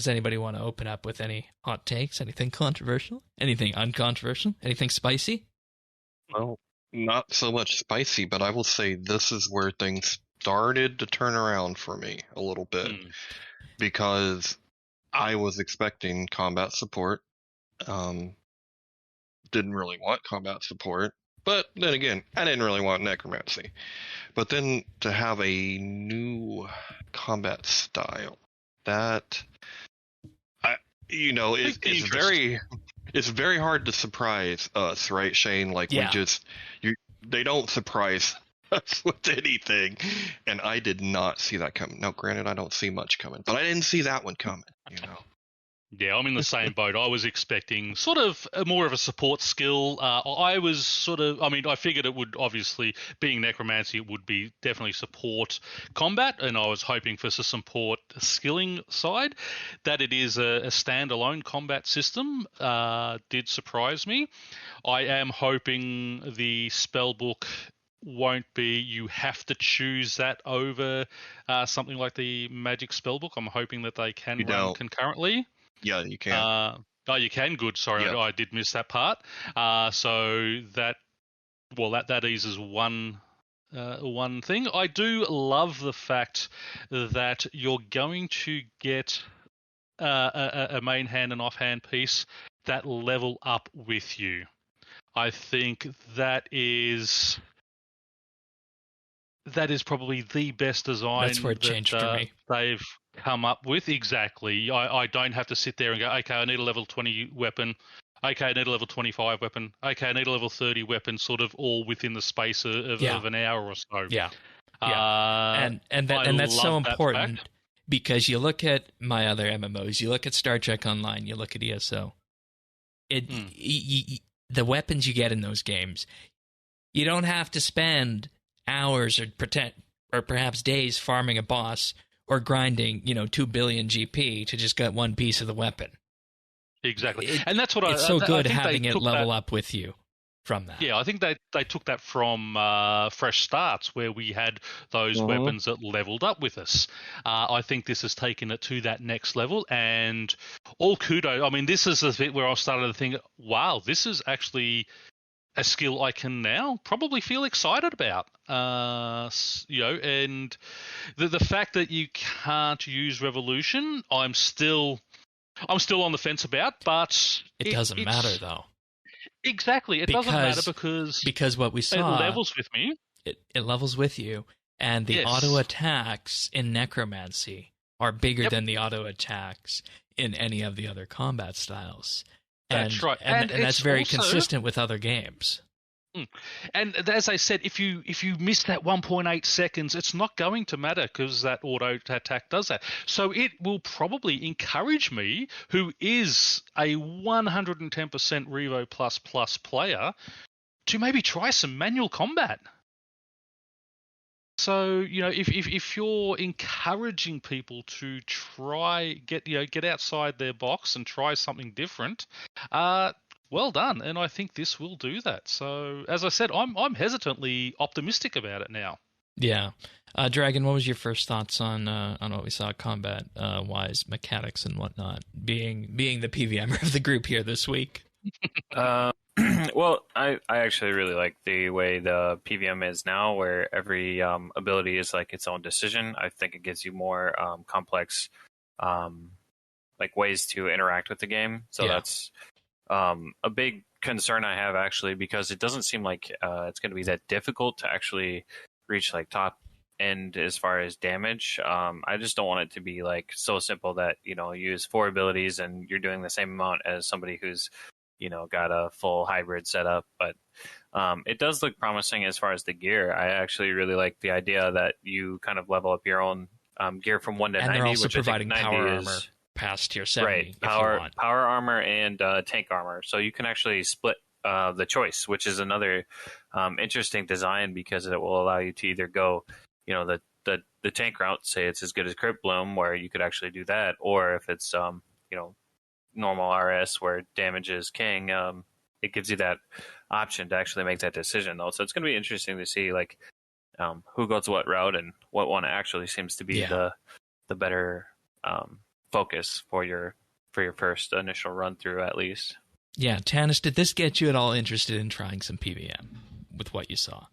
Does anybody want to open up with any hot takes? Anything controversial? Anything uncontroversial? Anything spicy? Well, not so much spicy, but I will say this is where things started to turn around for me a little bit. Because I was expecting combat support. Didn't really want combat support. But then again, I didn't really want necromancy. But then to have a new combat style, that it's very hard to surprise us, right, Shane? Like they don't surprise us with anything, and I did not see that coming. Now, granted, I don't see much coming, but I didn't see that one coming. Yeah, I'm in the same boat. I was expecting sort of more of a support skill. I figured it would obviously, being necromancy, it would be definitely support combat, and I was hoping for some support skilling side. That it is a standalone combat system did surprise me. I am hoping the spellbook won't be you have to choose that over something like the magic spellbook. I'm hoping that they can run concurrently. Yeah, you can. You can. Good. Sorry, yeah. I did miss that part. So that eases one thing. I do love the fact that you're going to get a main hand and offhand piece that level up with you. I think that is probably the best design. That's where it changed for me. They've come up with. Exactly. I don't have to sit there and go, okay, I need a level 20 weapon. Okay, I need a level 25 weapon. Okay, I need a level 30 weapon, sort of all within the space of an hour or so. Yeah. And that's so important because you look at my other MMOs, you look at Star Trek Online, you look at ESO. The weapons you get in those games, you don't have to spend hours or perhaps days farming a boss or grinding, 2 billion GP to just get one piece of the weapon. Exactly. And that's what it's so good having it level up with you from that. Yeah, I think they took that from Fresh Starts, where we had those weapons that leveled up with us. I think this has taken it to that next level, and all kudos. I mean, this is the bit where I started to think, wow, this is actually a skill I can now probably feel excited about. And the fact that you can't use Revolution, I'm still on the fence about, but it doesn't matter though. Exactly, doesn't matter because what we saw, it levels with me. It levels with you, and the auto attacks in Necromancy are bigger than the auto attacks in any of the other combat styles. That's right, and that's very consistent with other games. And as I said, if you miss that 1.8 seconds, it's not going to matter because that auto attack does that. So it will probably encourage me, who is a 110% Revo plus player, to maybe try some manual combat. So if you're encouraging people to try get outside their box and try something different, well done, and I think this will do that. So, as I said, I'm hesitantly optimistic about it now. Yeah, Dragon, what was your first thoughts on what we saw combat wise, mechanics and whatnot? Being the PVMer of the group here this week. Well, I actually really like the way the PVM is now, where every ability is like its own decision. I think it gives you more complex ways to interact with the game. So that's a big concern I have, actually, because it doesn't seem like it's going to be that difficult to actually reach top end as far as damage. I just don't want it to be so simple that you use 4 abilities and you're doing the same amount as somebody who's got a full hybrid setup. But it does look promising as far as the gear. I actually really like the idea that you kind of level up your own gear from 1 to 90. And they're also which providing I think 90 power is, armor past tier 70. Right, power armor and tank armor. So you can actually split the choice, which is another interesting design, because it will allow you to either go, the tank route, say it's as good as Crypt Bloom, where you could actually do that, or if it's normal RS where damage is king, it gives you that option to actually make that decision, though. So it's going to be interesting to see who goes what route and what one actually seems to be the better focus for your first initial run through, at least. Yeah, Tanis, did this get you at all interested in trying some PVM with what you saw?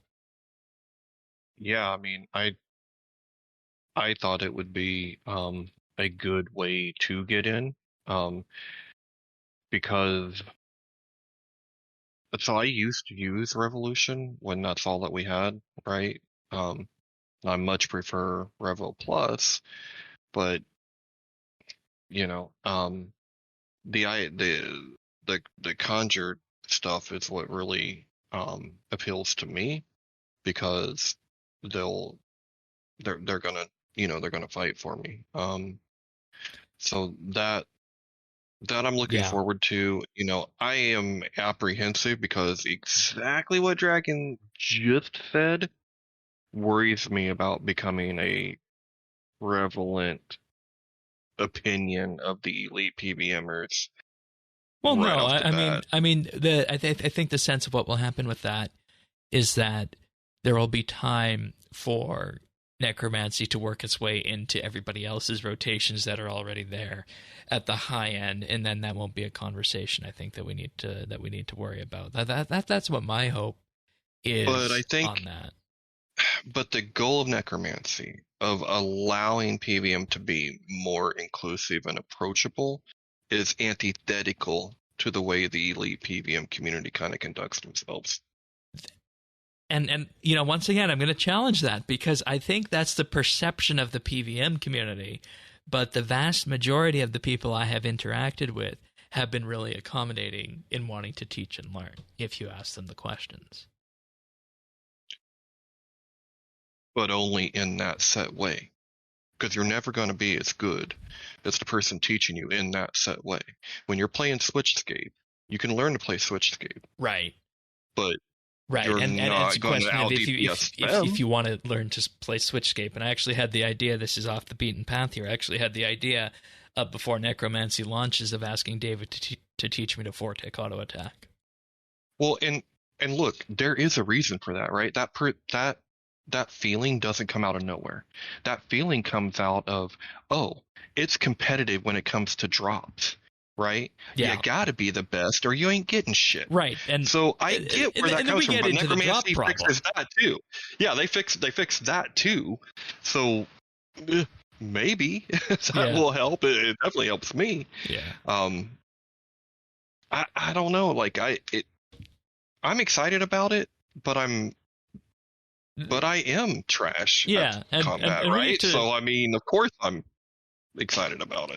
Yeah, I mean, I thought it would be a good way to get in, because so I used to use Revolution when that's all that we had, right? I much prefer Revo Plus, but you know, the conjured stuff is what really appeals to me, because they're gonna they're gonna fight for me. So that I'm looking Yeah. forward to. I am apprehensive because exactly what Dragon just said worries me about becoming a prevalent opinion of the elite PVMers. Well, right no, off the bat. I mean, I think the sense of what will happen with that is that there will be time for Necromancy to work its way into everybody else's rotations that are already there at the high end, and then that won't be a conversation I think that we need to worry about. That's what my hope is. But I think on that. But the goal of Necromancy, of allowing PVM to be more inclusive and approachable, is antithetical to the way the elite PVM community kind of conducts themselves. And once again, I'm going to challenge that, because I think that's the perception of the PVM community, but the vast majority of the people I have interacted with have been really accommodating in wanting to teach and learn, if you ask them the questions. But only in that set way. Because you're never going to be as good as the person teaching you in that set way. When you're playing Switchscape, you can learn to play Switchscape. Right. But right, you're and not it's a going question to of if you want to learn to play Switchscape. And I actually had the idea, this is off the beaten path here, I actually had the idea before Necromancy launches of asking David to teach me to four-tick auto attack. Well, and look, there is a reason for that, right? That feeling doesn't come out of nowhere. That feeling comes out of, oh, it's competitive when it comes to drops, right? Yeah. You gotta be the best or you ain't getting shit. Right. And so I get where that comes from, but Necromancy fixes that too. Yeah, they fix that too. So maybe that will help. It definitely helps me. Yeah. I don't know. Like I'm excited about it, but I am trash at combat, right? So, I mean, of course I'm excited about it.